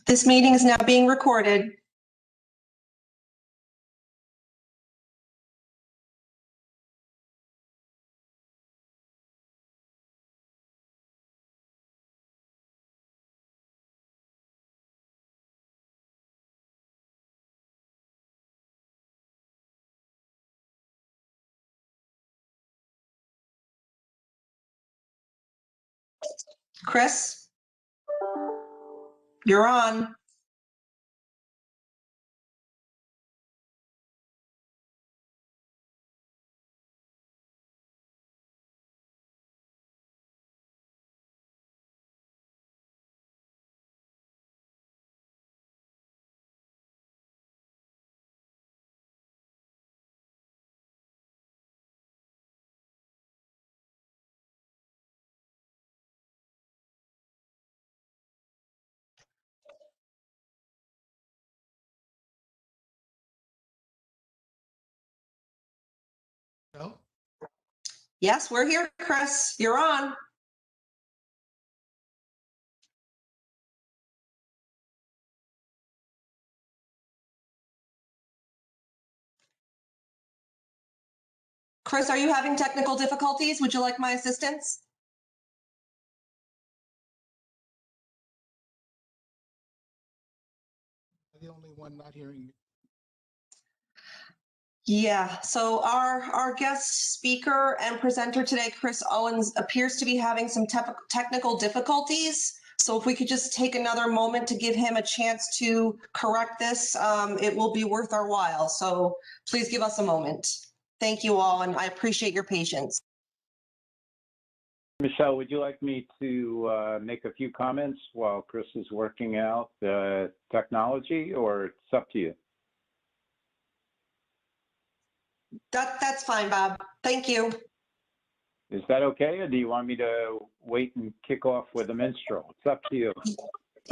This meeting is now being recorded. Chris, you're on. No? Yes, we're here, Chris. You're on. Chris, are you having technical difficulties? Would you like my assistance? The only one not hearing you. Yeah, so our guest speaker and presenter today, Chris Owens, appears to be having some technical difficulties. So if we could just take another moment to give him a chance to correct this, it will be worth our while. So please give us a moment. Thank you all, and I appreciate your patience. Michelle, would you like me to make a few comments while Chris is working out the technology, or it's up to you? That's fine, Bob. Thank you. Is that okay, or do you want me to wait and kick off with a minstrel? It's up to you.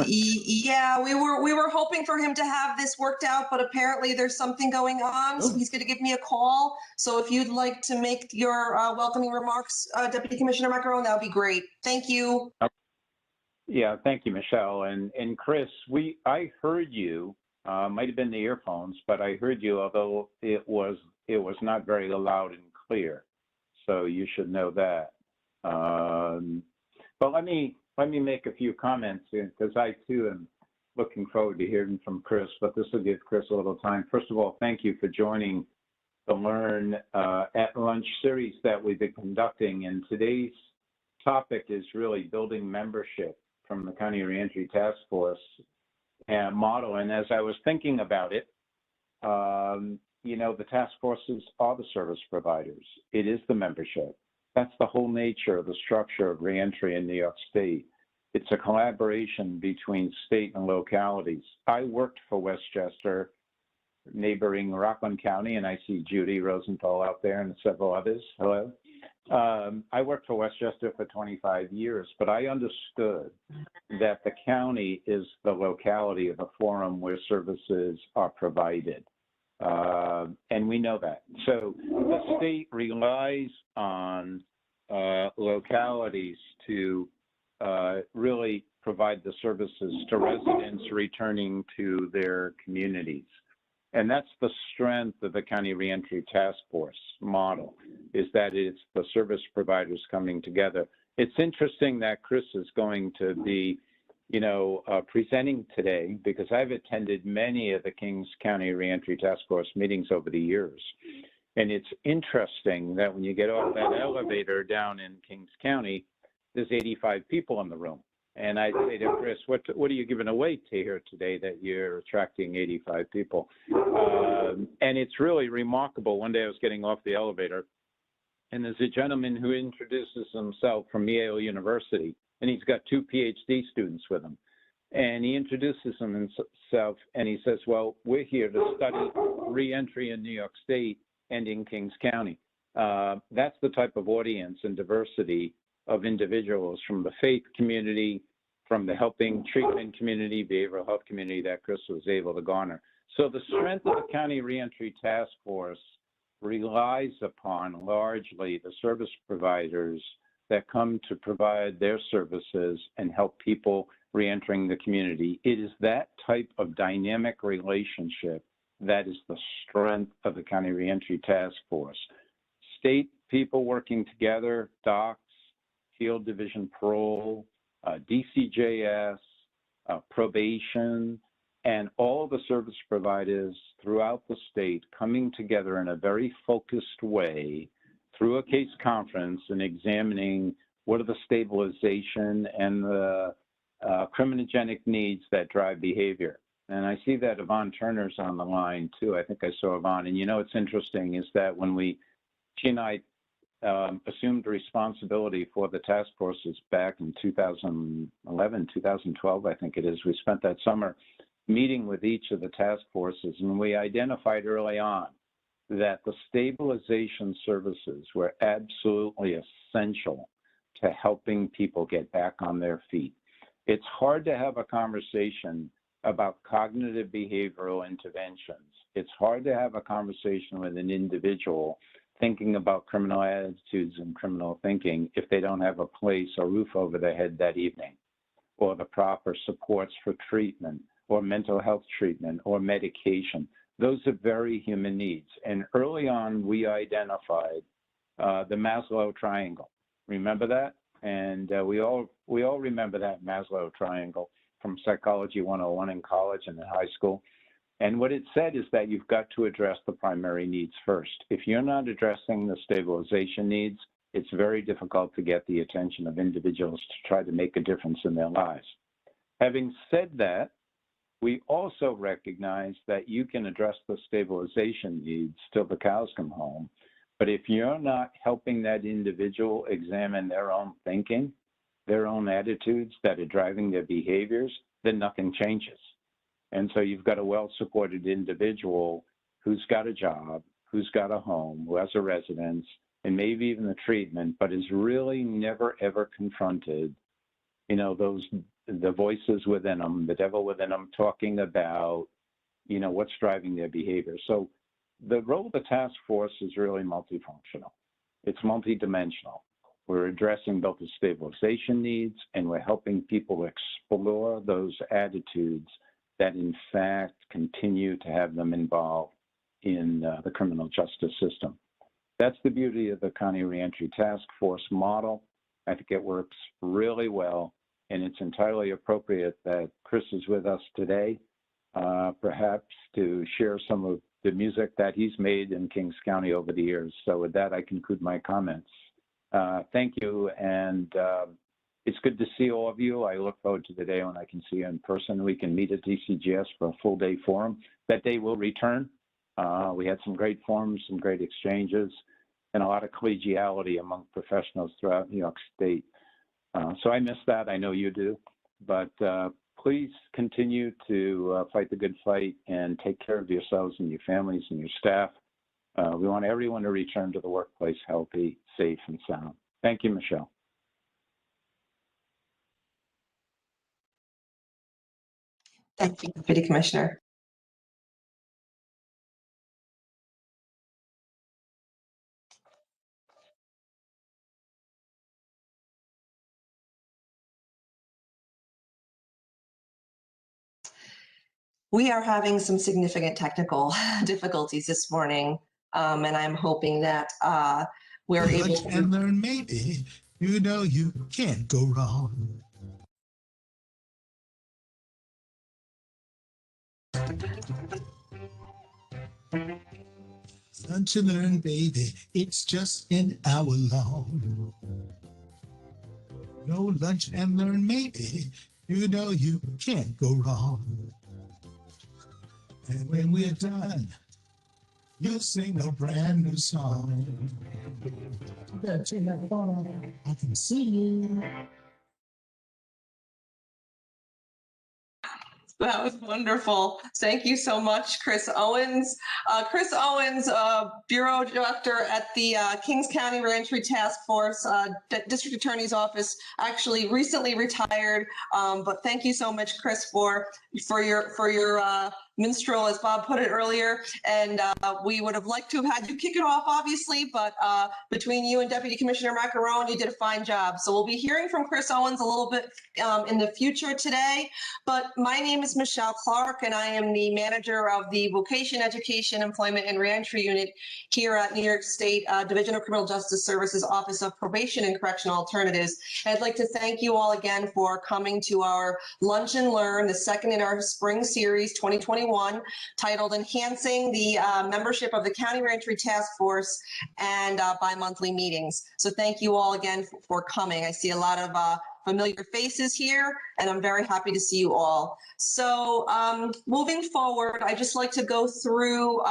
Yeah, we were hoping for him to have this worked out, but apparently there's something going on, so he's going to give me a call. So if you'd like to make your welcoming remarks, Deputy Commissioner Macaron, that would be great. Thank you. Yeah, thank you, Michelle. And Chris, I heard you. Might have been the earphones, but I heard you, although it was not very loud and clear. So you should know that. But let me make a few comments, because I too am looking forward to hearing from Chris, but this will give Chris a little time. First of all, thank you for joining the Learn at Lunch series that we've been conducting. And today's topic is really building membership from the County Reentry Task Force model. And as I was thinking about it, you know, the task forces are the service providers. It is the membership. That's the whole nature of the structure of reentry in New York State. It's a collaboration between state and localities. I worked for Westchester, neighboring Rockland County, and I see Judy Rosenthal out there and several others. Hello. I worked for Westchester for 25 years, but I understood that the county is the locality of the forum where services are provided. And we know that. So the state relies on localities to really provide the services to residents returning to their communities. And that's the strength of the County Reentry Task Force model, is that it's the service providers coming together. It's interesting that Chris is going to be, you know, presenting today, because I've attended many of the Kings County Reentry Task Force meetings over the years. And it's interesting that when you get off that elevator down in Kings County, there's 85 people in the room. And I say to Chris, what are you giving away to here today that you're attracting 85 people? And it's really remarkable. One day I was getting off the elevator, and there's a gentleman who introduces himself from Yale University, and he's got 2 PhD students with him. And he introduces himself, and he says, well, we're here to study reentry in New York State and in Kings County. That's the type of audience and diversity of individuals from the faith community, from the helping treatment community, behavioral health community that Chris was able to garner. So the strength of the County Reentry Task Force relies upon largely the service providers that come to provide their services and help people reentering the community. It is that type of dynamic relationship that is the strength of the County Reentry Task Force. State people working together, docs, field division parole, DCJS, probation, and all the service providers throughout the state coming together in a very focused way through a case conference and examining what are the stabilization and the criminogenic needs that drive behavior. And I see that Yvonne Turner's on the line too. I think I saw Yvonne. And you know, what's interesting is that when she and I assumed responsibility for the task forces back in 2011, 2012, I think it is. We spent that summer meeting with each of the task forces, and we identified early on that the stabilization services were absolutely essential to helping people get back on their feet. It's hard to have a conversation about cognitive behavioral interventions. It's hard to have a conversation with an individual thinking about criminal attitudes and criminal thinking if they don't have a place or roof over their head that evening, or the proper supports for treatment, or mental health treatment, or medication. Those are very human needs. And early on, we identified the Maslow triangle. Remember that? And we all remember that Maslow triangle from Psychology 101 in college and in high school. And what it said is that you've got to address the primary needs first. If you're not addressing the stabilization needs, it's very difficult to get the attention of individuals to try to make a difference in their lives. Having said that, we also recognize that you can address the stabilization needs till the cows come home. But if you're not helping that individual examine their own thinking, their own attitudes that are driving their behaviors, then nothing changes. And so you've got a well-supported individual who's got a job, who's got a home, who has a residence, and maybe even the treatment, but is really never, ever confronted, you know, the voices within them, the devil within them talking about, you know, what's driving their behavior. So the role of the task force is really multifunctional. It's multidimensional. We're addressing both the stabilization needs and we're helping people explore those attitudes that in fact continue to have them involved in the criminal justice system. That's the beauty of the County Reentry Task Force model. I think it works really well, and it's entirely appropriate that Chris is with us today, perhaps to share some of the music that he's made in Kings County over the years. So with that, I conclude my comments. Thank you, and it's good to see all of you. I look forward to the day when I can see you in person. We can meet at DCJS for a full day forum. That day will return. We had some great forums, some great exchanges, and a lot of collegiality among professionals throughout New York State. So I miss that. I know you do. But please continue to fight the good fight and take care of yourselves and your families and your staff. We want everyone to return to the workplace healthy, safe, and sound. Thank you, Michelle. Thank you, Deputy Commissioner. We are having some significant technical difficulties this morning, and I'm hoping that we're able to and learn maybe. You know you can't go wrong. Lunch and learn, baby. It's just an hour long. No lunch and learn, maybe. You know you can't go wrong. And when we're done, you'll sing a brand new song. You better turn that phone on. I can see you. That was wonderful. Thank you so much, Chris Owens. Chris Owens, Bureau Director at the Kings County Reentry Task Force, District Attorney's Office, actually recently retired. But thank you so much, Chris, for your minstrel, as Bob put it earlier, and we would have liked to have had you kick it off, obviously, but between you and Deputy Commissioner Macaron, you did a fine job. So we'll be hearing from Chris Owens a little bit in the future today, but my name is Michelle Clark, and I am the manager of the Vocation, Education, Employment, and Reentry Unit here at New York State Division of Criminal Justice Services Office of Probation and Correctional Alternatives. And I'd like to thank you all again for coming to our Lunch and Learn, the second in our spring series 2021, titled Enhancing the Membership of the County Reentry Task Force and BiMonthly Meetings. So thank you all again for coming. I see a lot of familiar faces here, and I'm very happy to see you all. So moving forward, I just like to go through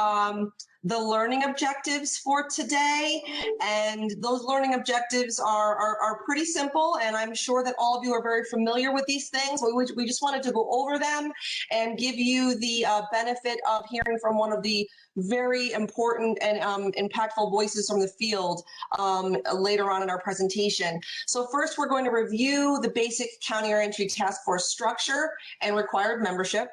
the learning objectives for today. And those learning objectives are pretty simple, and I'm sure that all of you are very familiar with these things. We just wanted to go over them and give you the benefit of hearing from one of the very important and impactful voices from the field later on in our presentation. So first, we're going to review the basic County Reentry Task Force structure and required membership.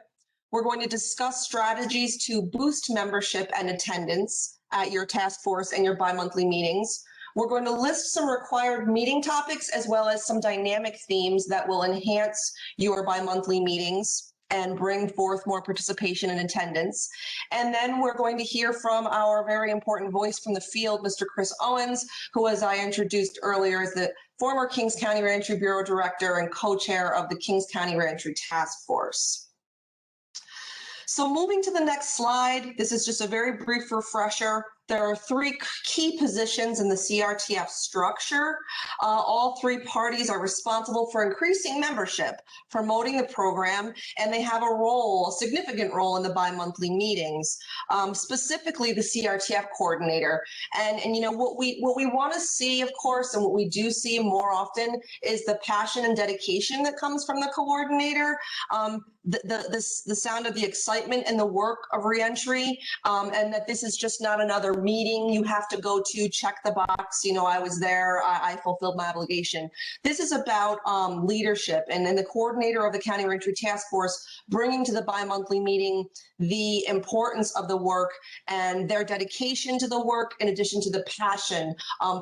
We're going to discuss strategies to boost membership and attendance at your task force and your bi-monthly meetings. We're going to list some required meeting topics as well as some dynamic themes that will enhance your bi-monthly meetings and bring forth more participation and attendance. And then we're going to hear from our very important voice from the field, Mr. Chris Owens, who, as I introduced earlier, is the former Kings County Reentry Bureau Director and co-chair of the Kings County Reentry Task Force. So moving to the next slide, this is just a very brief refresher. There are three key positions in the CRTF structure. All three parties are responsible for increasing membership, promoting the program, and they have a significant role in the bi-monthly meetings, specifically the CRTF coordinator. And you know, what we want to see, of course, and what we do see more often is the passion and dedication that comes from the coordinator, the sound of the excitement and the work of reentry, and that this is just not another meeting you have to go to, check the box, you know, I was there, I fulfilled my obligation. This is about leadership, and then the coordinator of the County Reentry Task Force bringing to the bi-monthly meeting the importance of the work and their dedication to the work, in addition to the passion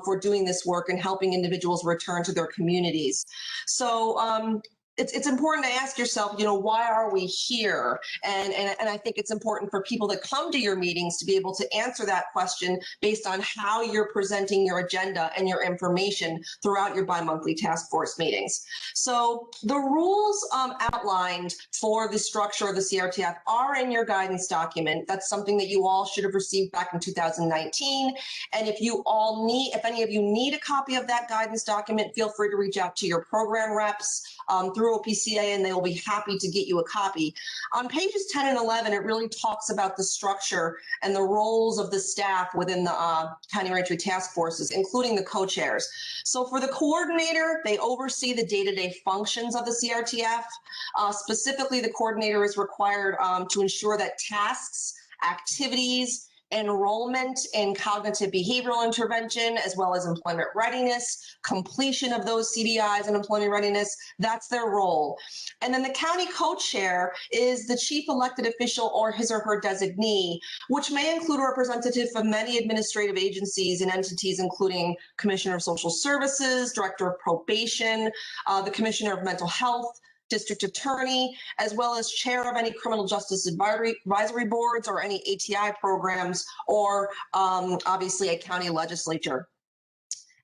for doing this work and helping individuals return to their communities. So it's important to ask yourself, you know, why are we here? And I think it's important for people that come to your meetings to be able to answer that question based on how you're presenting your agenda and your information throughout your bi-monthly task force meetings. So the rules outlined for the structure of the CRTF are in your guidance document. That's something that you all should have received back in 2019. And if any of you need a copy of that guidance document, feel free to reach out to your program reps through OPCA, and they will be happy to get you a copy. On pages 10 and 11, it really talks about the structure and the roles of the staff within the County Reentry Task Forces, including the co-chairs. So for the coordinator, they oversee the day-to-day functions of the CRTF. Specifically, the coordinator is required to ensure that tasks, activities, enrollment in cognitive behavioral intervention, as well as employment readiness, completion of those CDIs and employment readiness, that's their role. And then the county co-chair is the chief elected official or his or her designee, which may include a representative from many administrative agencies and entities, including Commissioner of Social Services, Director of Probation, the Commissioner of Mental Health, district attorney, as well as chair of any criminal justice advisory boards or any ATI programs, or obviously a county legislature.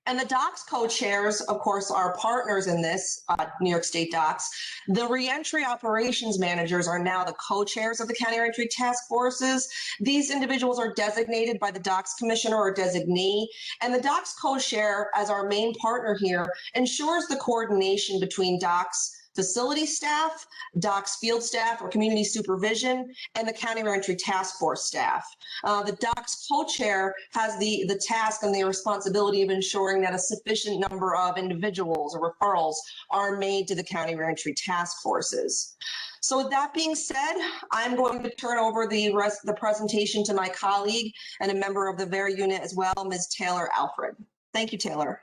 And the DOCS co-chairs, of course, are partners in this, New York State DOCS. The reentry operations managers are now the co-chairs of the County Reentry Task Forces. These individuals are designated by the DOCS commissioner or designee. And the DOCS co-chair, as our main partner here, ensures the coordination between DOCS facility staff, DOCS field staff or community supervision, and the County Reentry Task Force staff. The DOCS co-chair has the task and the responsibility of ensuring that a sufficient number of individuals or referrals are made to the County Reentry Task Forces. So with that being said, I'm going to turn over the rest of the presentation to my colleague and a member of the VER unit as well, Ms. Taylor Alfred. Thank you, Taylor.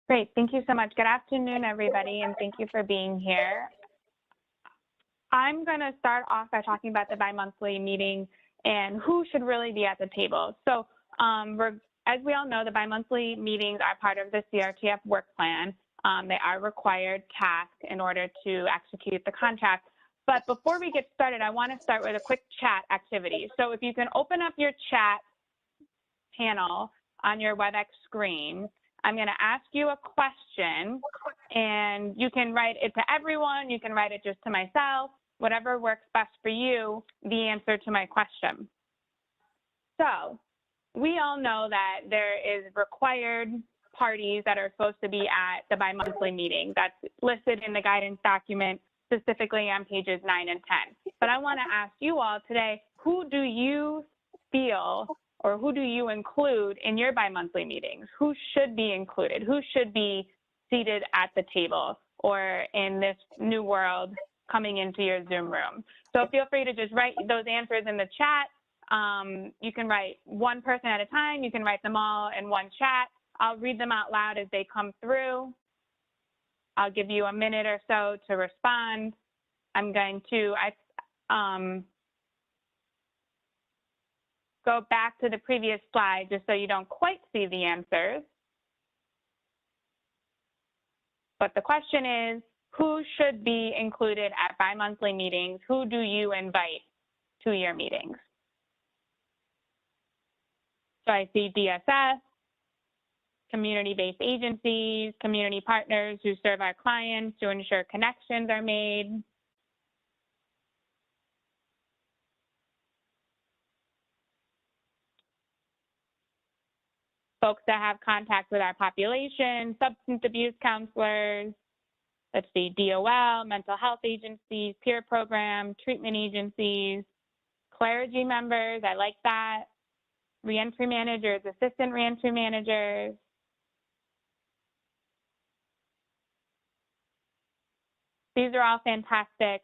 Great, thank you so much. Good afternoon, everybody, and thank you for being here. I'm going to start off by talking about the bi-monthly meeting and who should really be at the table. So as we all know, the bi-monthly meetings are part of the CRTF work plan. They are required tasks in order to execute the contract. But before we get started, I want to start with a quick chat activity. So if you can open up your chat panel on your WebEx screen, I'm going to ask you a question, and you can write it to everyone. You can write it just to myself, whatever works best for you, the answer to my question. So we all know that there is required parties that are supposed to be at the bi-monthly meeting. That's listed in the guidance document, specifically on pages 9 and 10. But I want to ask you all today, who do you feel or who do you include in your bi-monthly meetings? Who should be included? Who should be seated at the table or in this new world coming into your Zoom room? So feel free to just write those answers in the chat. You can write one person at a time. You can write them all in one chat. I'll read them out loud as they come through. I'll give you a minute or so to respond. I'm going to go back to the previous slide just so you don't quite see the answers. But the question is, who should be included at bi-monthly meetings? Who do you invite to your meetings? So I see DSS, community-based agencies, community partners who serve our clients to ensure connections are made. Folks that have contact with our population, substance abuse counselors, let's see, DOL, mental health agencies, peer program, treatment agencies, clergy members, I like that, reentry managers, assistant reentry managers. These are all fantastic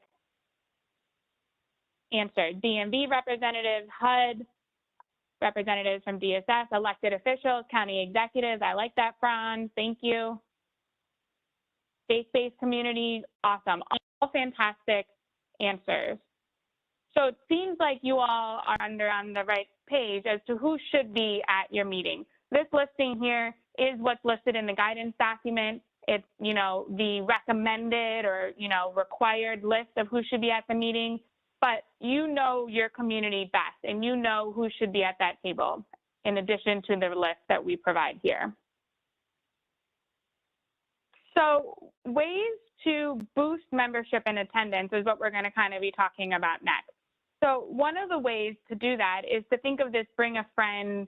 answers. DMV representatives, HUD, representatives from DSS, elected officials, county executives. I like that, Franz. Thank you. Faith-based communities, awesome. All fantastic answers. So it seems like you all are on the right page as to who should be at your meeting. This listing here is what's listed in the guidance document. It's, you know, the recommended or, you know, required list of who should be at the meeting, but you know your community best and you know who should be at that table in addition to the list that we provide here. So ways to boost membership and attendance is what we're going to kind of be talking about next. So one of the ways to do that is to think of this bring a friend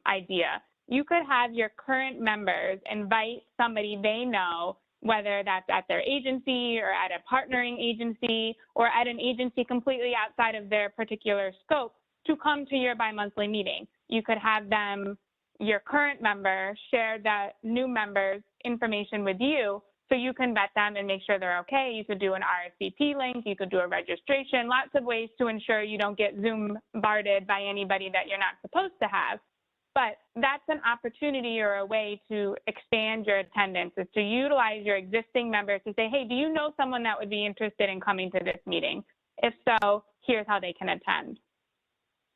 idea. You could have your current members invite somebody they know, whether that's at their agency or at a partnering agency or at an agency completely outside of their particular scope, to come to your bi-monthly meeting. You could have them, your current member, share that new member's information with you so you can vet them and make sure they're okay. You could do an RSVP link, you could do a registration, lots of ways to ensure you don't get Zoom bombarded by anybody that you're not supposed to have. But that's an opportunity or a way to expand your attendance, is to utilize your existing members to say, hey, do you know someone that would be interested in coming to this meeting? If so, here's how they can attend.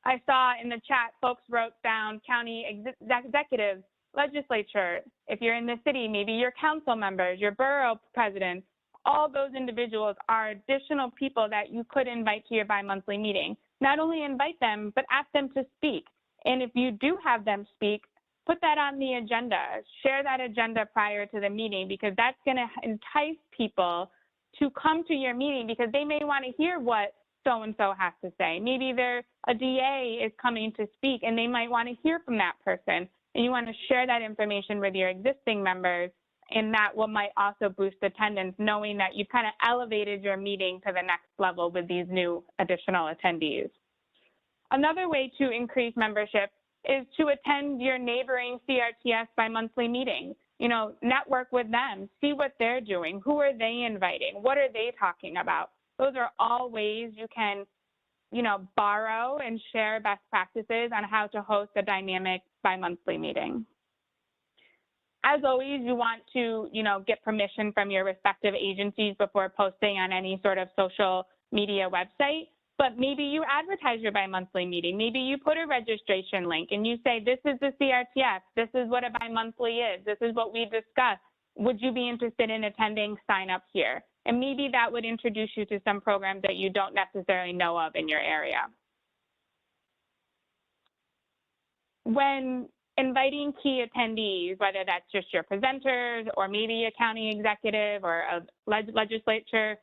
I saw in the chat, folks wrote down county executives, legislature. If you're in the city, maybe your council members, your borough presidents, all those individuals are additional people that you could invite to your bi-monthly meeting. Not only invite them, but ask them to speak. And if you do have them speak, put that on the agenda. Share that agenda prior to the meeting, because that's going to entice people to come to your meeting because they may want to hear what so-and-so has to say. Maybe a DA is coming to speak and they might want to hear from that person. And you want to share that information with your existing members, and that might also boost attendance, knowing that you've kind of elevated your meeting to the next level with these new additional attendees. Another way to increase membership is to attend your neighboring CRTF bi-monthly meetings. You know, network with them, see what they're doing, who are they inviting, what are they talking about. Those are all ways you can, you know, borrow and share best practices on how to host a dynamic bi-monthly meeting. As always, you want to, get permission from your respective agencies before posting on any sort of social media website. But maybe you advertise your bi-monthly meeting. Maybe you put a registration link and you say, this is the CRTF. This is what a bi-monthly is. This is what we discuss. Would you be interested in attending? Sign up here. And maybe that would introduce you to some programs that you don't necessarily know of in your area. When inviting key attendees, whether that's just your presenters or maybe a county executive or a legislature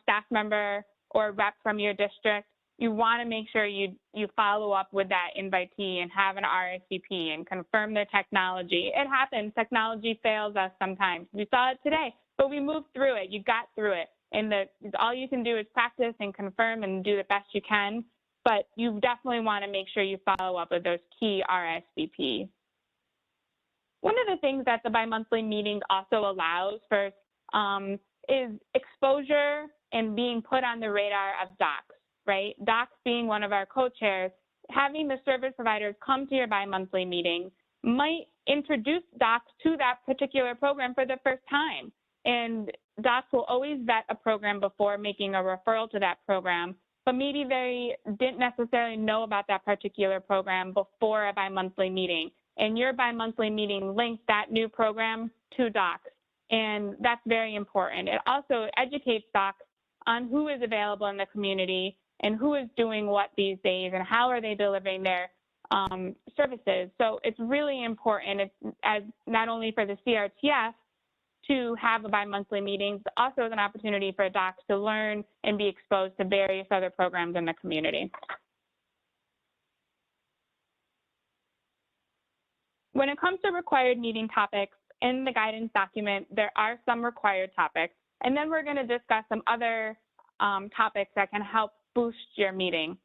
staff member or rep from your district, you want to make sure you follow up with that invitee and have an RSVP and confirm the technology. It happens. Technology fails us sometimes. We saw it today, but we moved through it. You got through it. And all you can do is practice and confirm and do the best you can. But you definitely want to make sure you follow up with those key RSVPs. One of the things that the bi-monthly meeting also allows for is exposure and being put on the radar of docs, right? Docs being one of our co-chairs, having the service providers come to your bi-monthly meeting might introduce docs to that particular program for the first time. And docs will always vet a program before making a referral to that program, but maybe they didn't necessarily know about that particular program before a bi-monthly meeting. And your bi-monthly meeting links that new program to docs. And that's very important. It also educates docs on who is available in the community and who is doing what these days and how are they delivering their services. So it's really important, as not only for the CRTF to have a bi-monthly meeting, but also as an opportunity for docs to learn and be exposed to various other programs in the community. When it comes to required meeting topics, in the guidance document, there are some required topics, and then we're going to discuss some other topics that can help boost your meeting.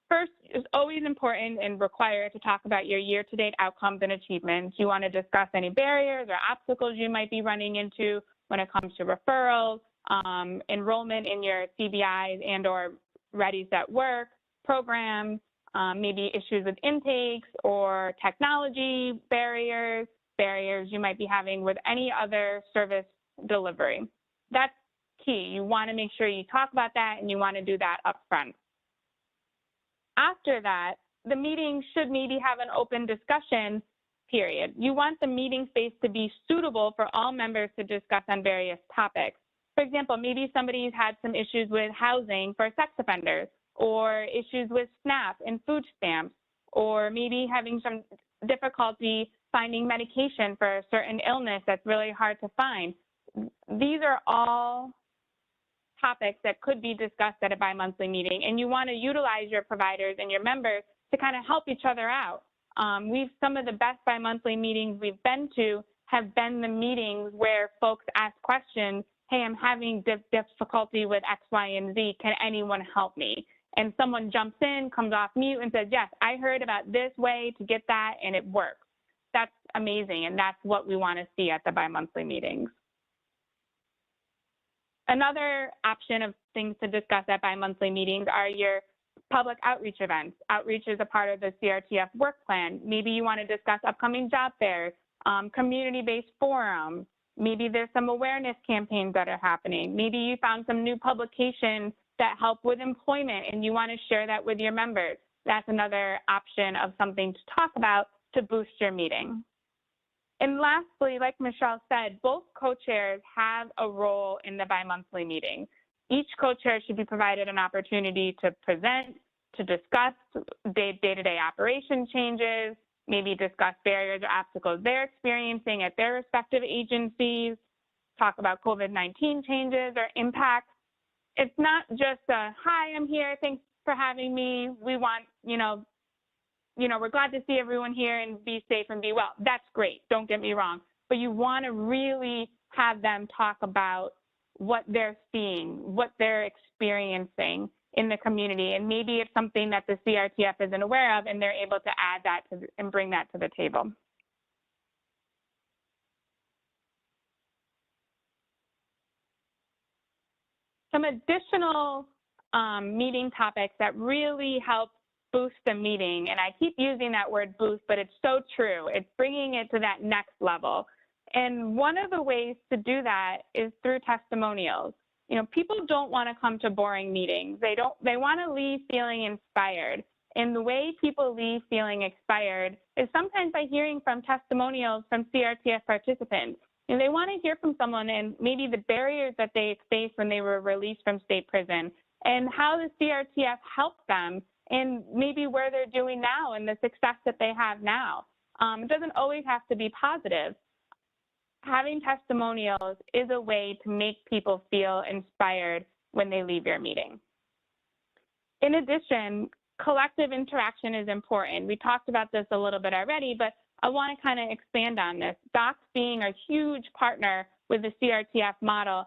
First, it's always important and required to talk about your year-to-date outcomes and achievements. You want to discuss any barriers or obstacles you might be running into when it comes to referrals, enrollment in your CBIs and or Ready, Set, Work programs, maybe issues with intakes or technology barriers you might be having with any other service delivery. That's key. You want to make sure you talk about that and you want to do that up front. After that, the meeting should maybe have an open discussion period. You want the meeting space to be suitable for all members to discuss on various topics. For example, maybe somebody's had some issues with housing for sex offenders, or issues with SNAP and food stamps, or maybe having some difficulty finding medication for a certain illness that's really hard to find. These are all topics that could be discussed at a bi-monthly meeting, and you want to utilize your providers and your members to kind of help each other out. Some of the best bi-monthly meetings we've been to have been the meetings where folks ask questions, hey, I'm having difficulty with X, Y, and Z, can anyone help me? And someone jumps in, comes off mute and says, yes, I heard about this way to get that and it works. That's amazing, and that's what we want to see at the bi-monthly meetings. Another option of things to discuss at bi-monthly meetings are your public outreach events. Outreach is a part of the CRTF work plan. Maybe you want to discuss upcoming job fairs, community-based forums. Maybe there's some awareness campaigns that are happening. Maybe you found some new publications that help with employment and you want to share that with your members. That's another option of something to talk about to boost your meeting. And lastly, like Michelle said, both co-chairs have a role in the bi-monthly meeting. Each co-chair should be provided an opportunity to present, to discuss day-to-day operation changes, maybe discuss barriers or obstacles they're experiencing at their respective agencies, talk about COVID-19 changes or impacts. It's not just a, hi, I'm here, thanks for having me. We want, we're glad to see everyone here and be safe and be well. That's great, don't get me wrong. But you want to really have them talk about what they're seeing, what they're experiencing in the community. And maybe it's something that the CRTF isn't aware of and they're able to add that and bring that to the table. Some additional meeting topics that really help boost the meeting, and I keep using that word boost, but it's so true. It's bringing it to that next level. And one of the ways to do that is through testimonials. You know, people don't want to come to boring meetings. They want to leave feeling inspired. And the way people leave feeling inspired is sometimes by hearing from testimonials from CRTF participants. And they want to hear from someone and maybe the barriers that they faced when they were released from state prison and how the CRTF helped them and maybe where they're doing now and the success that they have now. It doesn't always have to be positive. Having testimonials is a way to make people feel inspired when they leave your meeting. In addition, collective interaction is important. We talked about this a little bit already, but I want to kind of expand on this. Docs being a huge partner with the CRTF model,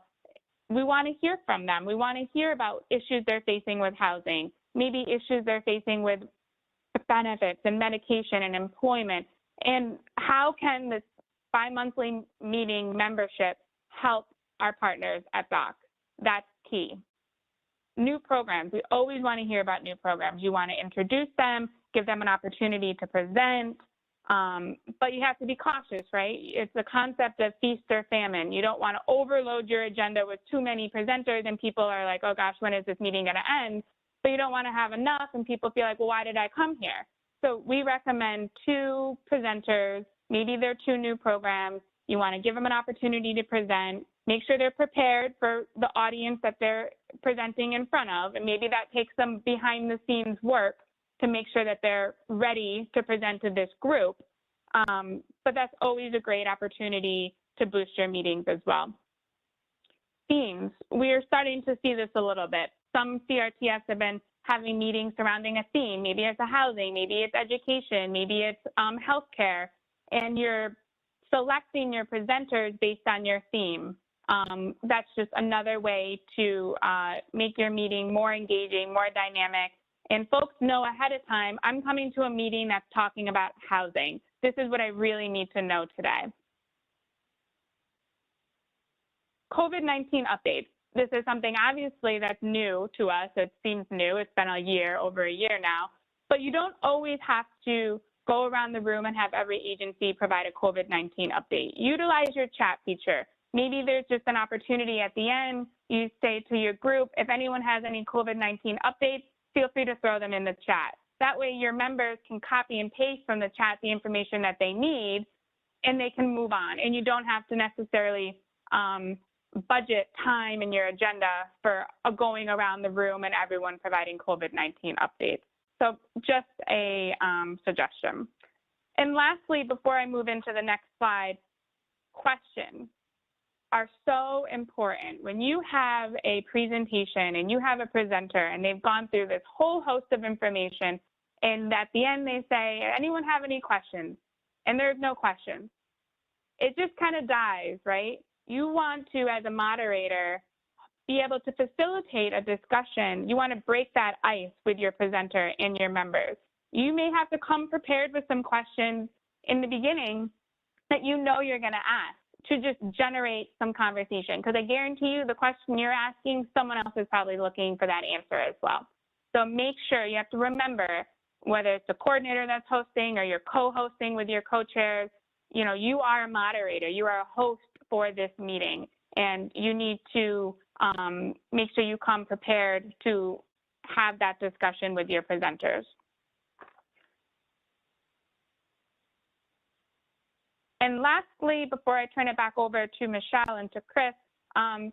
we want to hear from them. We want to hear about issues they're facing with housing, maybe issues they're facing with benefits and medication and employment, and how can this bi-monthly meeting membership help our partners at Docs. That's key. New programs, we always want to hear about new programs. You want to introduce them, give them an opportunity to present, but you have to be cautious, right? It's the concept of feast or famine. You don't want to overload your agenda with too many presenters and people are like, oh gosh, when is this meeting going to end? But you don't want to have enough and people feel like, well, why did I come here? So we recommend 2 presenters, maybe they're 2 new programs. You want to give them an opportunity to present, make sure they're prepared for the audience that they're presenting in front of, and maybe that takes some behind the scenes work to make sure that they're ready to present to this group. But that's always a great opportunity to boost your meetings as well. Themes, we are starting to see this a little bit. Some CRTFs have been having meetings surrounding a theme. Maybe it's a housing, maybe it's education, maybe it's healthcare, and you're selecting your presenters based on your theme. That's just another way to make your meeting more engaging, more dynamic. And folks know ahead of time, I'm coming to a meeting that's talking about housing. This is what I really need to know today. COVID-19 updates. This is something obviously that's new to us. It seems new. It's been over a year now. But you don't always have to go around the room and have every agency provide a COVID-19 update. Utilize your chat feature. Maybe there's just an opportunity at the end. You say to your group, if anyone has any COVID-19 updates, feel free to throw them in the chat. That way your members can copy and paste from the chat the information that they need and they can move on. And you don't have to necessarily budget time in your agenda for going around the room and everyone providing COVID-19 updates. So just a suggestion. And lastly, before I move into the next slide, questions are so important. When you have a presentation and you have a presenter and they've gone through this whole host of information and at the end they say, anyone have any questions? And there's no questions. It just kind of dies, right? You want to, as a moderator, be able to facilitate a discussion. You want to break that ice with your presenter and your members. You may have to come prepared with some questions in the beginning that you know you're going to ask to just generate some conversation, because I guarantee you the question you're asking, someone else is probably looking for that answer as well. So make sure, you have to remember, whether it's the coordinator that's hosting or you're co-hosting with your co-chairs, you know, you are a moderator, you are a host for this meeting, and you need to make sure you come prepared to have that discussion with your presenters. And lastly, before I turn it back over to Michelle and to Chris,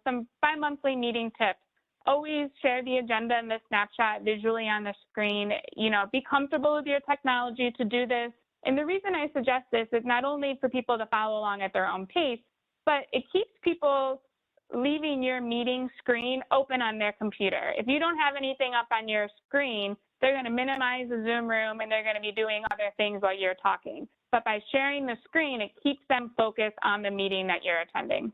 some bi-monthly meeting tips. Always share the agenda and the snapshot visually on the screen. You know, be comfortable with your technology to do this. And the reason I suggest this is not only for people to follow along at their own pace, but it keeps people leaving your meeting screen open on their computer. If you don't have anything up on your screen, they're going to minimize the Zoom room and they're going to be doing other things while you're talking. But by sharing the screen, it keeps them focused on the meeting that you're attending.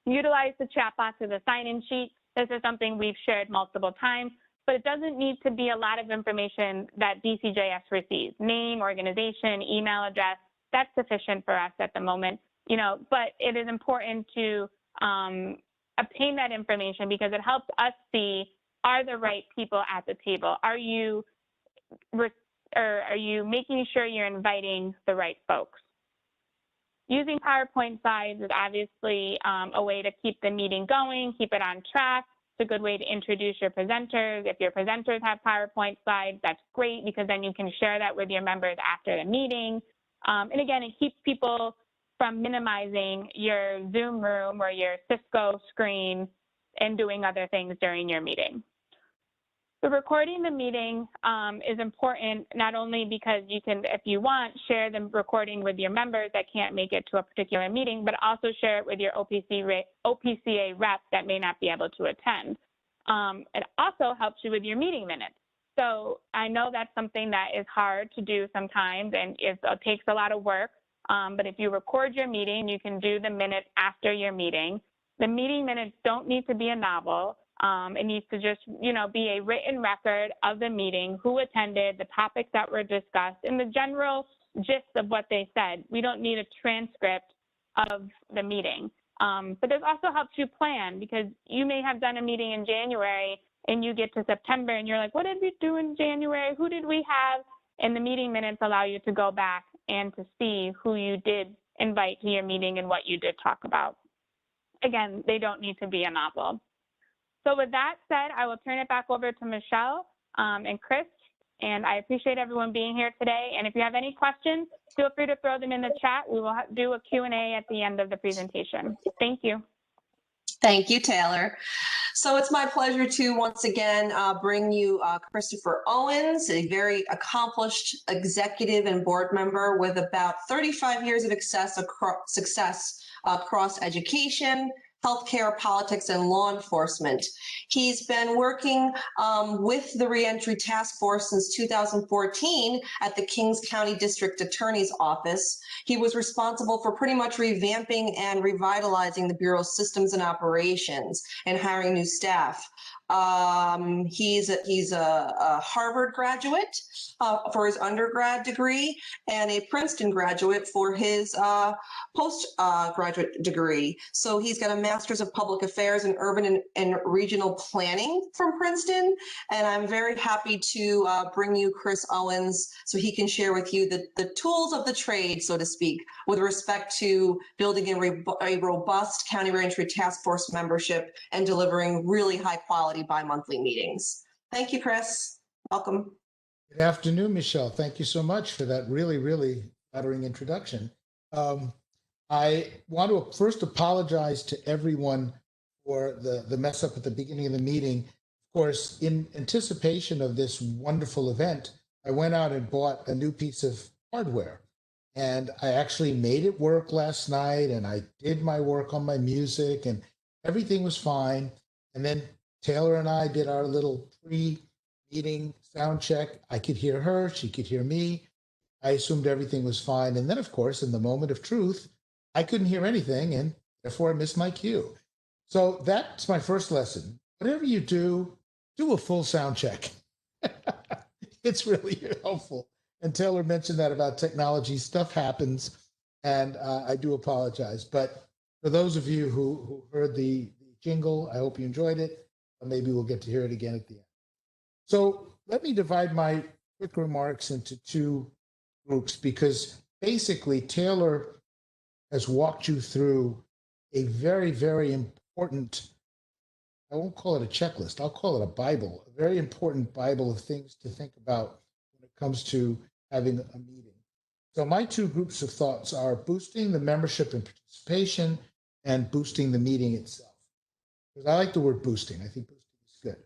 Utilize the chat box as a sign-in sheet. This is something we've shared multiple times, but it doesn't need to be a lot of information that DCJS receives. Name, organization, email address, that's sufficient for us at the moment. You know, but it is important to obtain that information because it helps us see, are the right people at the table? Are you making sure you're inviting the right folks? using PowerPoint slides is obviously a way to keep the meeting going, keep it on track. It's a good way to introduce your presenters. If your presenters have PowerPoint slides, that's great because then you can share that with your members after the meeting. And again, it keeps people from minimizing your Zoom room or your Cisco screen and doing other things during your meeting. So recording the meeting is important not only because you can, if you want, share the recording with your members that can't make it to a particular meeting, but also share it with your OPCA rep that may not be able to attend. It also helps you with your meeting minutes. So I know that's something that is hard to do sometimes and it takes a lot of work, but if you record your meeting, you can do the minutes after your meeting. The meeting minutes don't need to be a novel. It needs to just, be a written record of the meeting, who attended, the topics that were discussed, and the general gist of what they said. We don't need a transcript of the meeting. But this also helps you plan because you may have done a meeting in January and you get to September and you're like, what did we do in January? Who did we have? And the meeting minutes allow you to go back and to see who you did invite to your meeting and what you did talk about. Again, they don't need to be a novel. So with that said, I will turn it back over to Michelle and Chris, and I appreciate everyone being here today. And if you have any questions, feel free to throw them in the chat. We will do a Q&A at the end of the presentation. Thank you. Thank you, Taylor. So it's my pleasure to once again bring you Christopher Owens, a very accomplished executive and board member with about 35 years of success across education, healthcare, politics, and law enforcement. He's been working with the Reentry Task Force since 2014 at the Kings County District Attorney's Office. He was responsible for pretty much revamping and revitalizing the Bureau's systems and operations and hiring new staff. He's a Harvard graduate for his undergrad degree and a Princeton graduate for his postgraduate degree. So he's got a Master's of Public Affairs in Urban and Regional Planning from Princeton. And I'm very happy to bring you Chris Owens so he can share with you the tools of the trade, so to speak, with respect to building a robust County Reentry Task Force membership and delivering really high quality bi-monthly meetings. Thank you, Chris. Welcome. Good afternoon, Michelle. Thank you so much for that really, really flattering introduction. I want to first apologize to everyone for the mess up at the beginning of the meeting. Of course, in anticipation of this wonderful event, I went out and bought a new piece of hardware. And I actually made it work last night, and I did my work on my music, and everything was fine. And then Taylor and I did our little pre-meeting sound check. I could hear her, she could hear me. I assumed everything was fine. And then, of course, in the moment of truth, I couldn't hear anything, and therefore I missed my cue. So that's my first lesson. Whatever you do a full sound check. It's really helpful. And Taylor mentioned that about technology. Stuff happens, and I do apologize. But for those of you who heard the jingle, I hope you enjoyed it. Maybe we'll get to hear it again at the end. So let me divide my quick remarks into two groups, because basically Taylor has walked you through a very, very important, I won't call it a checklist, I'll call it a Bible, a very important Bible of things to think about when it comes to having a meeting. So my two groups of thoughts are boosting the membership and participation and boosting the meeting itself. Because I like the word boosting. I think boosting is good,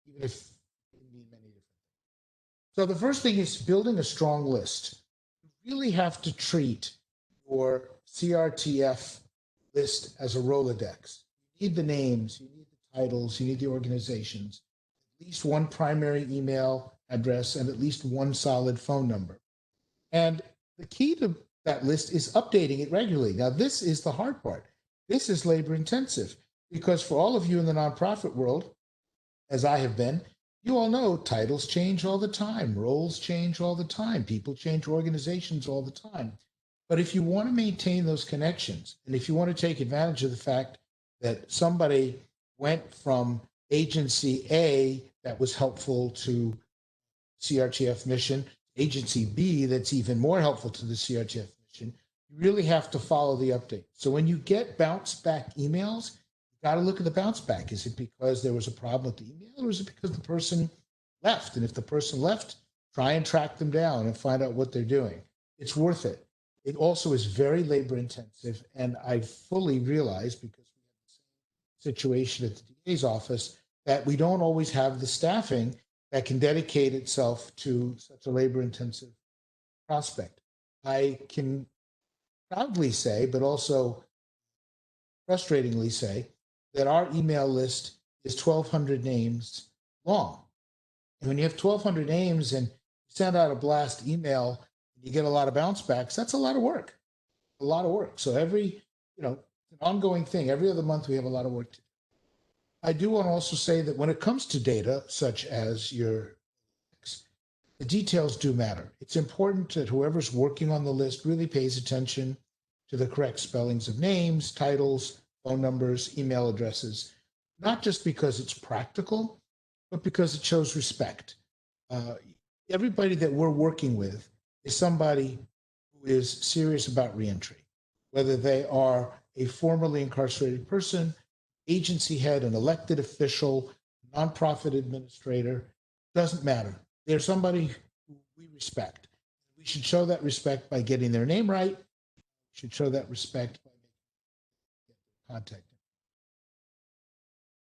even if it can mean many different things. So the first thing is building a strong list. You really have to treat your CRTF list as a Rolodex. You need the names, you need the titles, you need the organizations, at least one primary email address, and at least one solid phone number. And the key to that list is updating it regularly. Now, this is the hard part. This is labor intensive, because for all of you in the nonprofit world, as I have been, you all know titles change all the time, roles change all the time, people change organizations all the time. But if you want to maintain those connections, and if you want to take advantage of the fact that somebody went from agency A that was helpful to CRTF mission, agency B that's even more helpful to the CRTF mission, You really have to follow the update. So when you get bounce back emails, you got to look at the bounce back. Is it because there was a problem with the email, or is it because the person left? And if the person left, try and track them down and find out what they're doing. It's worth it. It also is very labor intensive. And I fully realize, because we have the same situation at the DA's office, that we don't always have the staffing that can dedicate itself to such a labor intensive prospect. I can proudly say, but also frustratingly say, that our email list is 1,200 names long. And when you have 1,200 names and you send out a blast email, and you get a lot of bounce backs, that's a lot of work. A lot of work. So every, it's an ongoing thing. Every other month we have a lot of work to do. I do want to also say that when it comes to data, such as the details do matter. It's important that whoever's working on the list really pays attention to the correct spellings of names, titles, phone numbers, email addresses, not just because it's practical, but because it shows respect. Everybody that we're working with is somebody who is serious about reentry, whether they are a formerly incarcerated person, agency head, an elected official, nonprofit administrator, doesn't matter. They're somebody who we respect. We should show that respect by getting their name right. We should show that respect by making contact.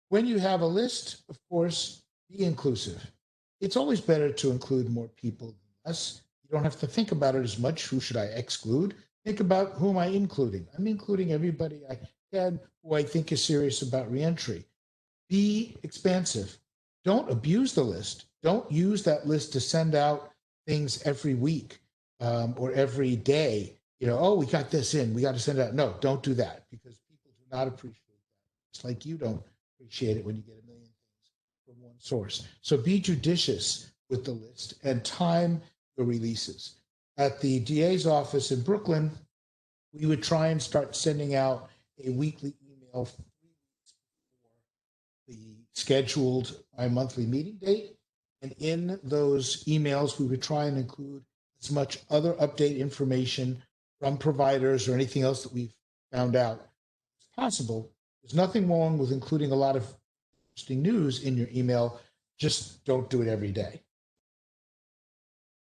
When you have a list, of course, be inclusive. It's always better to include more people than less. You don't have to think about it as much. Who should I exclude? Think about, who am I including? I'm including everybody I can who I think is serious about reentry. Be expansive. Don't abuse the list. Don't use that list to send out things every week or every day. Oh, we got this in, we got to send it out. No, don't do that, because people do not appreciate that. It's like you don't appreciate it when you get a million things from one source. So be judicious with the list and time the releases. At the DA's office in Brooklyn, we would try and start sending out a weekly email 3 weeks before the scheduled bi-monthly meeting date. And in those emails, we would try and include as much other update information from providers or anything else that we've found out as possible. There's nothing wrong with including a lot of interesting news in your email. Just don't do it every day.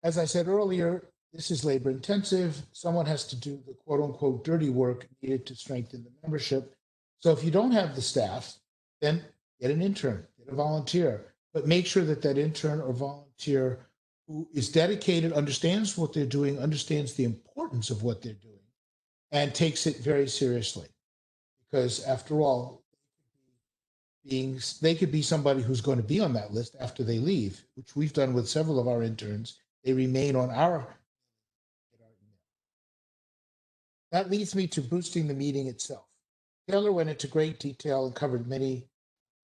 As I said earlier, this is labor intensive. Someone has to do the quote unquote dirty work needed to strengthen the membership. So if you don't have the staff, then get an intern, get a volunteer, but make sure that that intern or volunteer who is dedicated, understands what they're doing, understands the importance of what they're doing, and takes it very seriously. Because after all, they could be somebody who's going to be on that list after they leave, which we've done with several of our interns. They remain on our. That leads me to boosting the meeting itself. Taylor went into great detail and covered many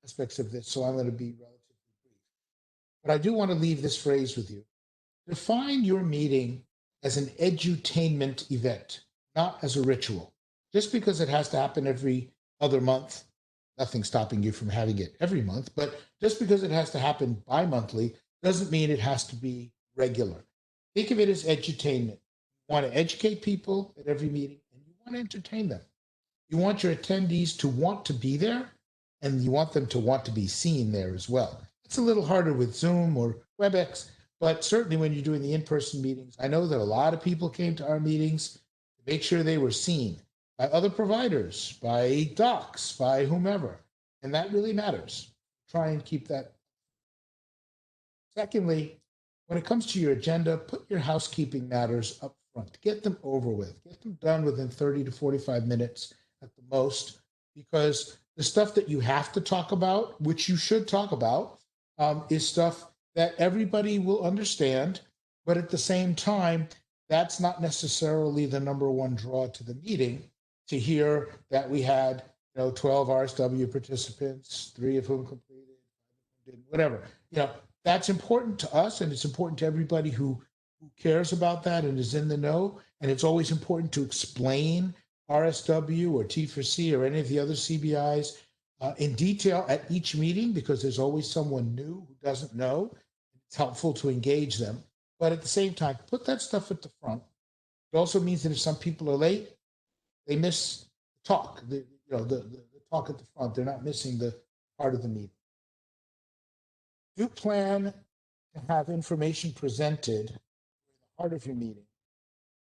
aspects of this, so I'm going to be relatively brief. But I do want to leave this phrase with you. Define your meeting as an edutainment event, not as a ritual. Just because it has to happen every other month, nothing's stopping you from having it every month, but just because it has to happen bi-monthly doesn't mean it has to be regular. Think of it as edutainment. You want to educate people at every meeting, and you want to entertain them. You want your attendees to want to be there, and you want them to want to be seen there as well. It's a little harder with Zoom or WebEx, but certainly when you're doing the in-person meetings, I know that a lot of people came to our meetings to make sure they were seen by other providers, by docs, by whomever, and that really matters. Try and keep that. Secondly, when it comes to your agenda, put your housekeeping matters up front. Get them over with. Get them done within 30 to 45 minutes at the most, because the stuff that you have to talk about, which you should talk about, is stuff that everybody will understand, but at the same time, that's not necessarily the number one draw to the meeting, to hear that we had 12 RSW participants, 3 of whom completed, 5 of whom didn't, whatever. That's important to us, and it's important to everybody who cares about that and is in the know. And it's always important to explain RSW or T4C or any of the other CBIs in detail at each meeting, because there's always someone new who doesn't know. It's helpful to engage them. But at the same time, put that stuff at the front. It also means that if some people are late, they miss talk, the talk at the front. They're not missing the part of the meeting. Do plan to have information presented in the heart of your meeting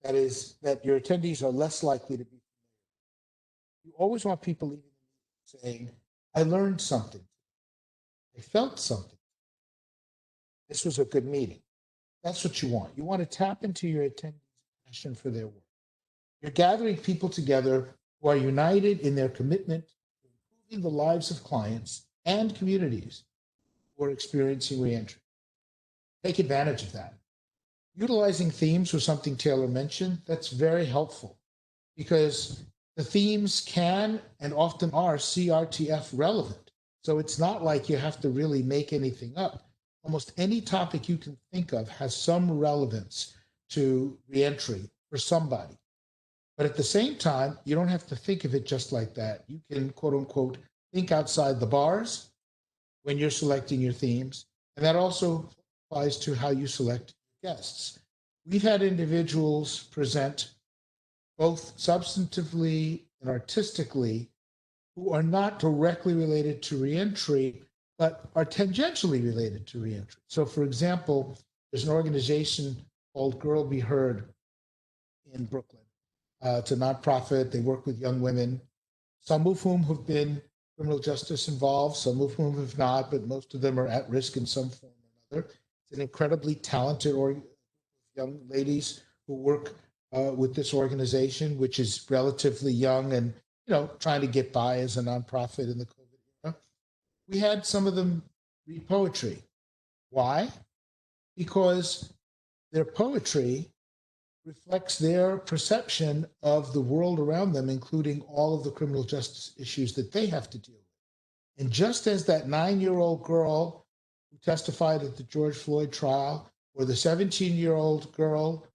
that is that your attendees are less likely to be familiar. You always want people leaving the meeting saying, I learned something. I felt something. This was a good meeting. That's what you want. You want to tap into your attendees' passion for their work. You're gathering people together who are united in their commitment to improving the lives of clients and communities who are experiencing reentry. Take advantage of that. Utilizing themes was something Taylor mentioned. That's very helpful because the themes can and often are CRTF relevant. So it's not like you have to really make anything up. Almost any topic you can think of has some relevance to reentry for somebody. But at the same time, you don't have to think of it just like that. You can, quote unquote, think outside the bars when you're selecting your themes. And that also applies to how you select guests. We've had individuals present both substantively and artistically who are not directly related to reentry, but are tangentially related to reentry. So for example, there's an organization called Girl Be Heard in Brooklyn. It's a nonprofit. They work with young women, some of whom have been criminal justice involved, some of whom have not, but most of them are at risk in some form or another. It's an incredibly talented young ladies who work with this organization, which is relatively young and trying to get by as a nonprofit in the COVID era. We had some of them read poetry. Why? Because their poetry reflects their perception of the world around them, including all of the criminal justice issues that they have to deal with. And just as that 9-year-old girl who testified at the George Floyd trial, or the 17-year-old girl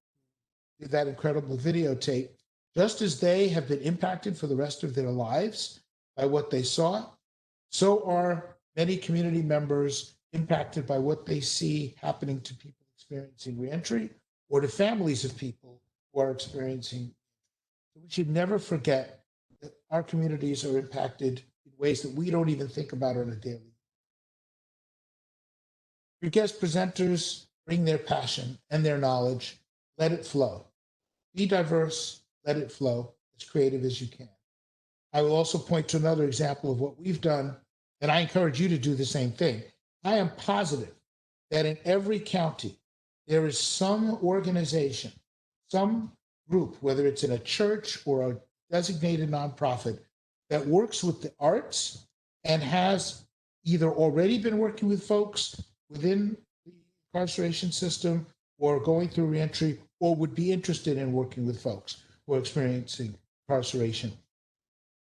who did that incredible videotape, just as they have been impacted for the rest of their lives by what they saw, so are many community members impacted by what they see happening to people experiencing reentry or to families of people who are experiencing. We should never forget that our communities are impacted in ways that we don't even think about on a daily basis. Your guest presenters bring their passion and their knowledge. Let it flow. Be diverse. Let it flow. As creative as you can. I will also point to another example of what we've done, and I encourage you to do the same thing. I am positive that in every county, there is some organization, some group, whether it's in a church or a designated nonprofit, that works with the arts and has either already been working with folks within the incarceration system or going through reentry, or would be interested in working with folks who are experiencing incarceration.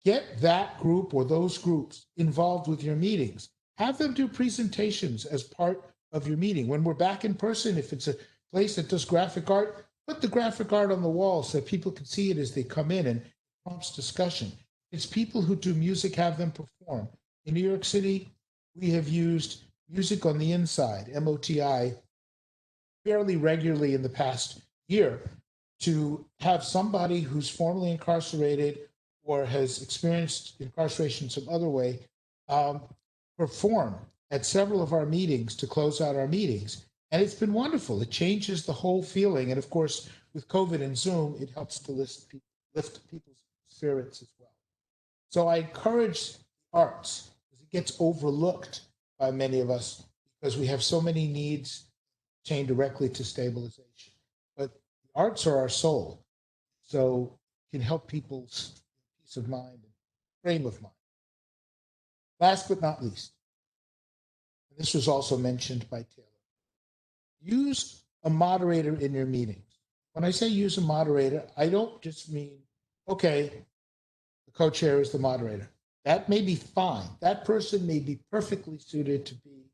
Get that group or those groups involved with your meetings. Have them do presentations as part of your meeting. When we're back in person, if it's a place that does graphic art, put the graphic art on the wall so people can see it as they come in and prompts discussion. It's people who do music, have them perform. In New York City, we have used music on the inside, MOTI, fairly regularly in the past year to have somebody who's formerly incarcerated or has experienced incarceration some other way perform at several of our meetings to close out our meetings. And it's been wonderful. It changes the whole feeling. And of course, with COVID and Zoom, it helps to lift people's spirits as well. So I encourage arts, because it gets overlooked by many of us because we have so many needs chained directly to stabilization. But the arts are our soul. So it can help people's peace of mind and frame of mind. Last but not least, and this was also mentioned by Taylor, use a moderator in your meetings. When I say use a moderator, I don't just mean, okay, the co-chair is the moderator. That may be fine. That person may be perfectly suited to be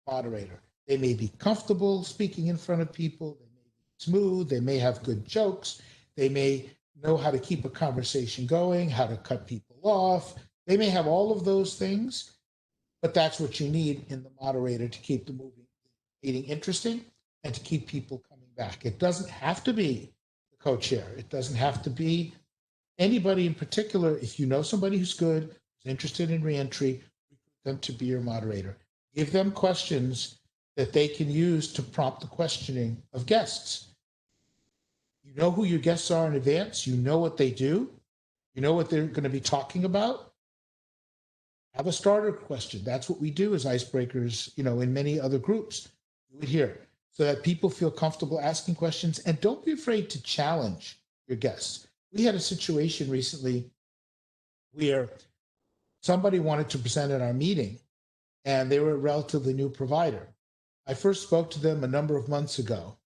moderator. They may be comfortable speaking in front of people. They may be smooth. They may have good jokes. They may know how to keep a conversation going, how to cut people off. They may have all of those things, but that's what you need in the moderator to keep the meeting interesting and to keep people coming back. It doesn't have to be the co-chair. It doesn't have to be anybody in particular. If you know somebody who's good, who's interested in reentry, recruit them to be your moderator. Give them questions that they can use to prompt the questioning of guests. You know who your guests are in advance. You know what they do. You know what they're going to be talking about. Have a starter question. That's what we do as icebreakers, in many other groups. Do it here so that people feel comfortable asking questions, and don't be afraid to challenge your guests. We had a situation recently where somebody wanted to present at our meeting, and they were a relatively new provider. I first spoke to them a number of months ago,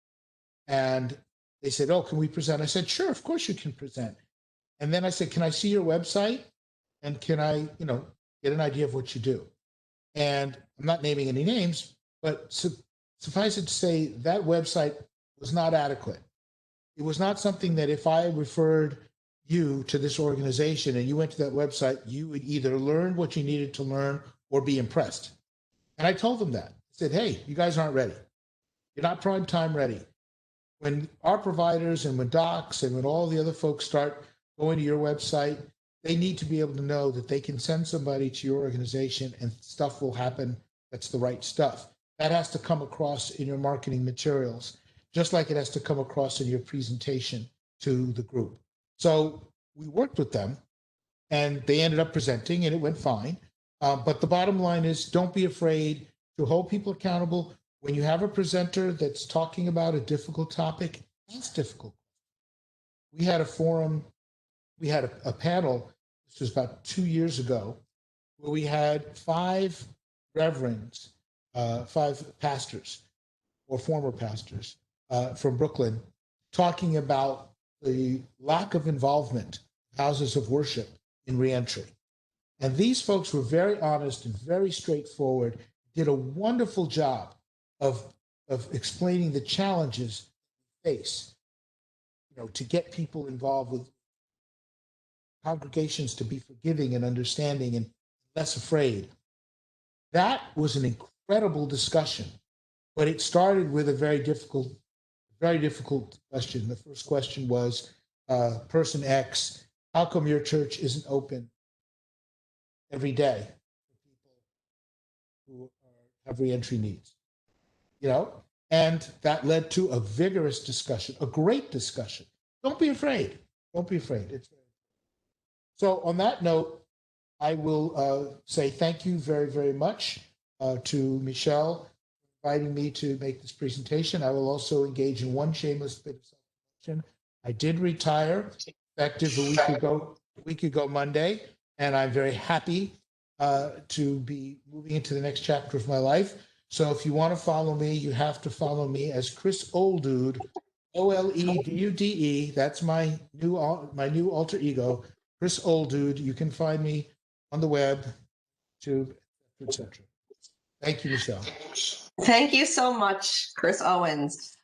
and they said, "Oh, can we present?" I said, "Sure, of course you can present." And then I said, "Can I see your website? And can I, get an idea of what you do?" And I'm not naming any names, but suffice it to say that website was not adequate. It was not something that if I referred you to this organization and you went to that website, you would either learn what you needed to learn or be impressed. And I told them that. I said, "Hey, you guys aren't ready. You're not prime time ready." When our providers and when docs and when all the other folks start going to your website, they need to be able to know that they can send somebody to your organization and stuff will happen that's the right stuff. That has to come across in your marketing materials, just like it has to come across in your presentation to the group. So we worked with them and they ended up presenting and it went fine. But the bottom line is, don't be afraid to hold people accountable. When you have a presenter that's talking about a difficult topic, it's difficult. We had a forum, we had a panel, this was about 2 years ago, where we had 5 reverends, 5 pastors or former pastors from Brooklyn talking about the lack of involvement of houses of worship in reentry. And these folks were very honest and very straightforward, did a wonderful job of explaining the challenges they face, to get people involved with congregations to be forgiving and understanding and less afraid. That was an incredible discussion, but it started with a very difficult question. The first question was, person X, how come your church isn't open every day for people who have reentry needs? And that led to a vigorous discussion, a great discussion. Don't be afraid. Don't be afraid. It's very So on that note, I will say thank you very, very much to Michelle for inviting me to make this presentation. I will also engage in one shameless bit of self-promotion. I did retire effective a week ago Monday, and I'm very happy to be moving into the next chapter of my life. So if you want to follow me, you have to follow me as Chris Oldude, OLEDUDE. That's my new alter ego, Chris Oldude. You can find me on the web, YouTube, etc. Thank you, Michelle. Thank you so much, Chris Owens.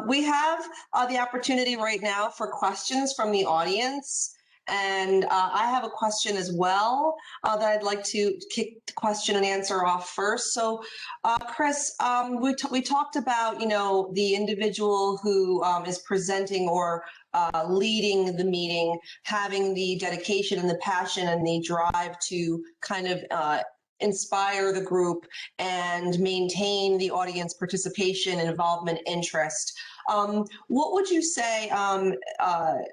We have the opportunity right now for questions from the audience. And I have a question as well that I'd like to kick the question and answer off first. So, Chris, we talked about, the individual who is presenting or leading the meeting, having the dedication and the passion and the drive to kind of inspire the group and maintain the audience participation, involvement, interest. What would you say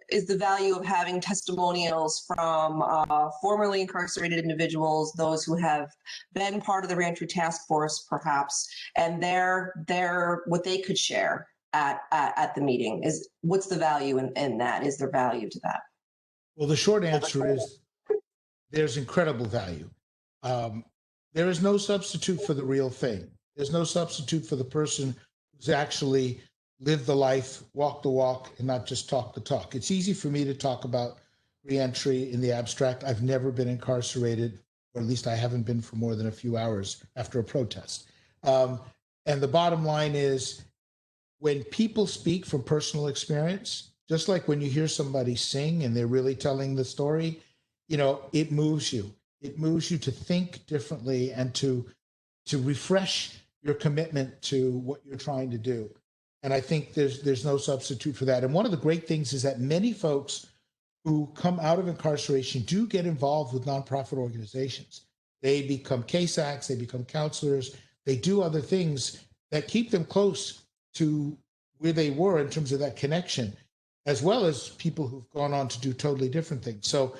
is the value of having testimonials from formerly incarcerated individuals, those who have been part of the Reentry Task Force, perhaps, and their what they could share at the meeting? What's the value in that? Is there value to that? Well, the short answer is there's incredible value. There is no substitute for the real thing. There's no substitute for the person who's actually lived the life, walked the walk, and not just talk the talk. It's easy for me to talk about reentry in the abstract. I've never been incarcerated, or at least I haven't been for more than a few hours after a protest. And the bottom line is, when people speak from personal experience, just like when you hear somebody sing and they're really telling the story, it moves you. It moves you to think differently and to refresh your commitment to what you're trying to do. And I think there's no substitute for that. And one of the great things is that many folks who come out of incarceration do get involved with nonprofit organizations. They become CASACs, they become counselors, they do other things that keep them close to where they were in terms of that connection, as well as people who've gone on to do totally different things. So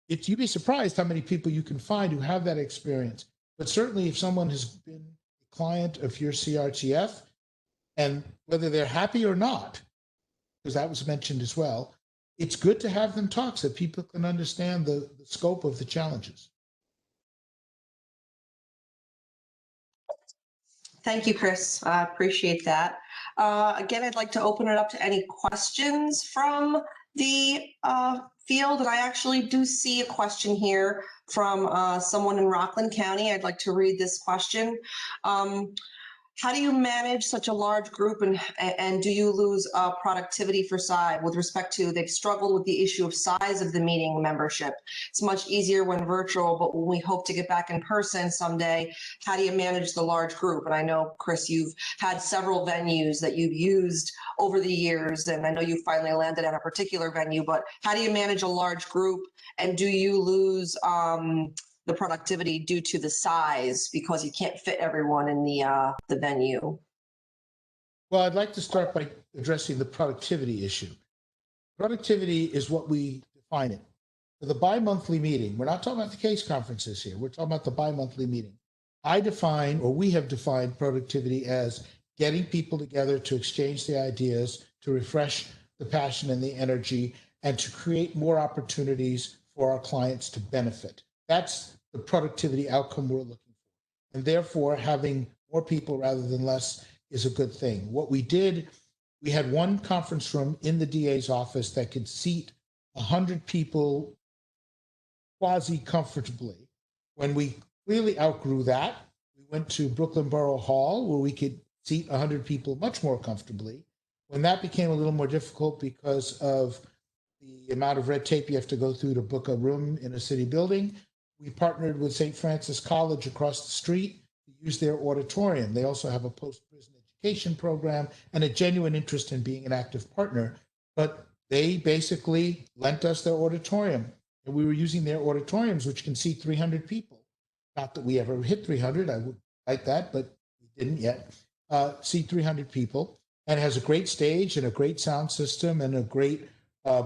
you'd be surprised how many people you can find who have that experience. But certainly if someone has been a client of your CRTF, and whether they're happy or not, because that was mentioned as well, it's good to have them talk so people can understand the scope of the challenges. Thank you, Chris. I appreciate that. Again, I'd like to open it up to any questions from the field. And I actually do see a question here from someone in Rockland County. I'd like to read this question. How do you manage such a large group, and do you lose productivity for side with respect to they've struggled with the issue of size of the meeting membership? It's much easier when virtual, but when we hope to get back in person someday, how do you manage the large group? And I know, Chris, you've had several venues that you've used over the years, and I know you finally landed at a particular venue, but how do you manage a large group, and do you lose the productivity due to the size because you can't fit everyone in the venue? Well, I'd like to start by addressing the productivity issue. Productivity is what we define it. For the bi-monthly meeting, we're not talking about the case conferences here, we're talking about the bi-monthly meeting. We have defined productivity as getting people together to exchange the ideas, to refresh the passion and the energy, and to create more opportunities for our clients to benefit. That's the productivity outcome we're looking for. And therefore, having more people rather than less is a good thing. What we did, we had one conference room in the DA's office that could seat 100 people quasi-comfortably. When we clearly outgrew that, we went to Brooklyn Borough Hall, where we could seat 100 people much more comfortably. When that became a little more difficult because of the amount of red tape you have to go through to book a room in a city building, we partnered with St. Francis College across the street to use their auditorium. They also have a post-prison education program and a genuine interest in being an active partner, but they basically lent us their auditorium, and we were using their auditoriums, which can seat 300 people. Not that we ever hit 300, I would like that, but we didn't yet. Seat 300 people, and has a great stage and a great sound system and a great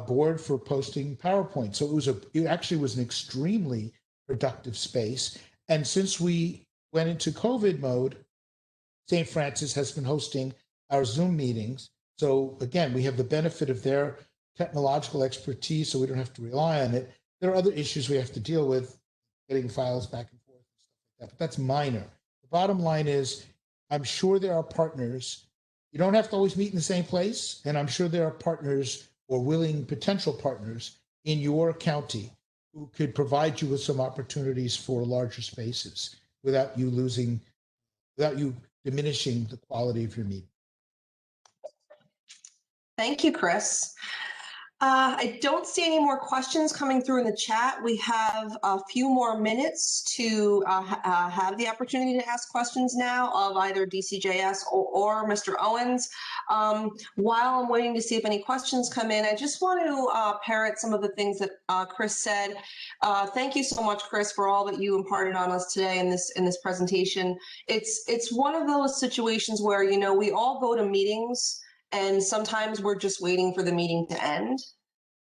board for posting PowerPoint. So it actually was an extremely productive space. And since we went into COVID mode, St. Francis has been hosting our Zoom meetings. So again, we have the benefit of their technological expertise, so we don't have to rely on it. There are other issues we have to deal with, getting files back and forth and stuff like that, but that's minor. The bottom line is, I'm sure there are partners. You don't have to always meet in the same place, and I'm sure there are partners or willing potential partners in your county who could provide you with some opportunities for larger spaces without you diminishing the quality of your meeting. Thank you, Chris. I don't see any more questions coming through in the chat. We have a few more minutes to have the opportunity to ask questions now of either DCJS or Mr. Owens. While I'm waiting to see if any questions come in, I just want to parrot some of the things that Chris said. Thank you so much, Chris, for all that you imparted on us today in this presentation. It's one of those situations where, you know, we all go to meetings, and sometimes we're just waiting for the meeting to end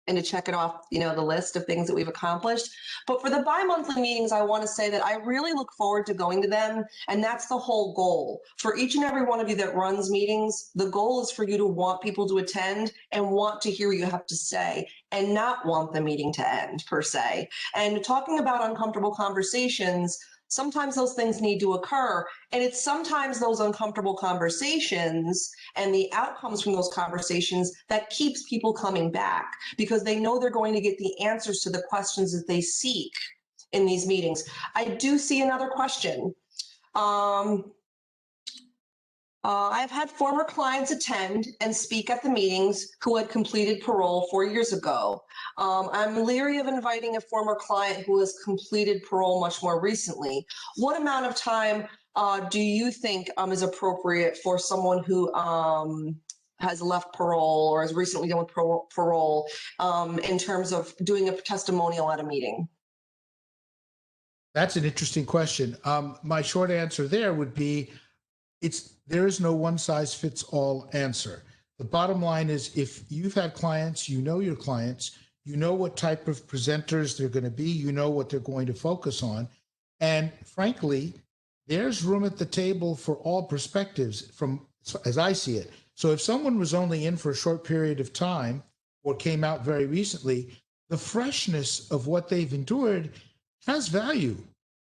and to check it off, you know, the list of things that we've accomplished. But for the bi-monthly meetings, I want to say that I really look forward to going to them. And that's the whole goal. For each and every one of you that runs meetings, the goal is for you to want people to attend and want to hear what you have to say and not want the meeting to end per se. And talking about uncomfortable conversations, sometimes those things need to occur. And it's sometimes those uncomfortable conversations and the outcomes from those conversations that keeps people coming back, because they know they're going to get the answers to the questions that they seek in these meetings. I do see another question. I've had former clients attend and speak at the meetings who had completed parole 4 years ago. I'm leery of inviting a former client who has completed parole much more recently. What amount of time do you think is appropriate for someone who has left parole or has recently done with parole in terms of doing a testimonial at a meeting? That's an interesting question. My short answer there would be there is no one size fits all answer. The bottom line is, if you've had clients, you know your clients, you know what type of presenters they're going to be, you know what they're going to focus on. And frankly, there's room at the table for all perspectives as I see it. So if someone was only in for a short period of time or came out very recently, the freshness of what they've endured has value,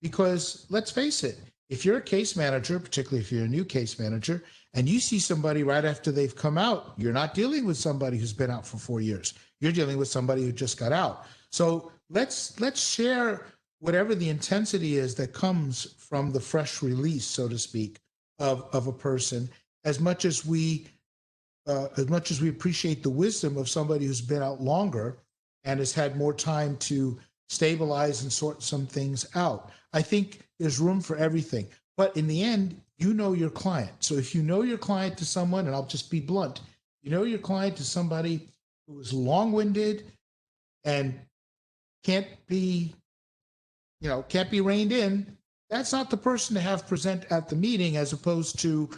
because let's face it, if you're a case manager, particularly if you're a new case manager, and you see somebody right after they've come out, you're not dealing with somebody who's been out for 4 years. You're dealing with somebody who just got out. So let's share whatever the intensity is that comes from the fresh release, so to speak, of a person, as much as we appreciate the wisdom of somebody who's been out longer and has had more time to stabilize and sort some things out. I think there's room for everything. But in the end, you know your client. So if you know your client to someone, and I'll just be blunt, you know your client to somebody who is long-winded and can't be reined in, that's not the person to have present at the meeting, as opposed to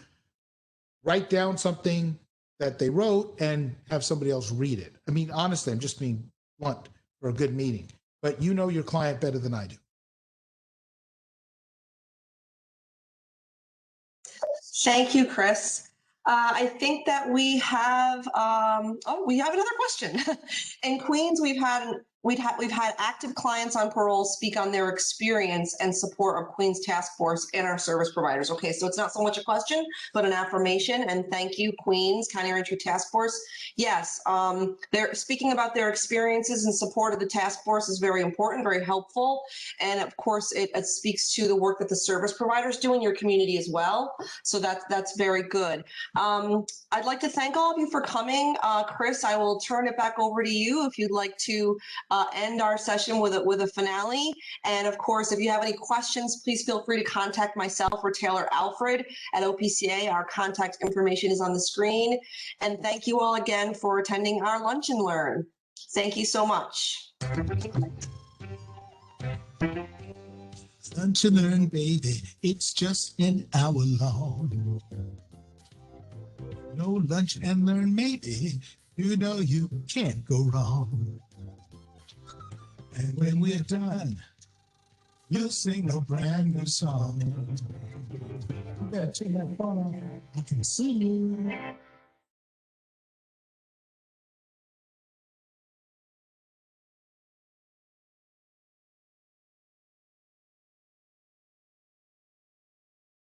write down something that they wrote and have somebody else read it. I mean, honestly, I'm just being blunt for a good meeting. But you know your client better than I do. Thank you, Chris. I think that we have another question. In Queens, we've had active clients on parole speak on their experience and support of Queens Task Force and our service providers. Okay, so it's not so much a question, but an affirmation. And thank you, Queens County Reentry Task Force. Yes, they're speaking about their experiences and support of the task force is very important, very helpful. And of course, it speaks to the work that the service providers do in your community as well. So that's very good. I'd like to thank all of you for coming. Chris, I will turn it back over to you if you'd like to end our session with a finale. And of course, if you have any questions, please feel free to contact myself or Taylor Alfred at OPCA. Our contact information is on the screen. And thank you all again for attending our Lunch and Learn. Thank you so much. Lunch and Learn, baby, it's just an hour long. No lunch and learn, maybe, you know you can't go wrong. And when we're done, you'll sing a brand new song. You better turn that phone on. I can see you.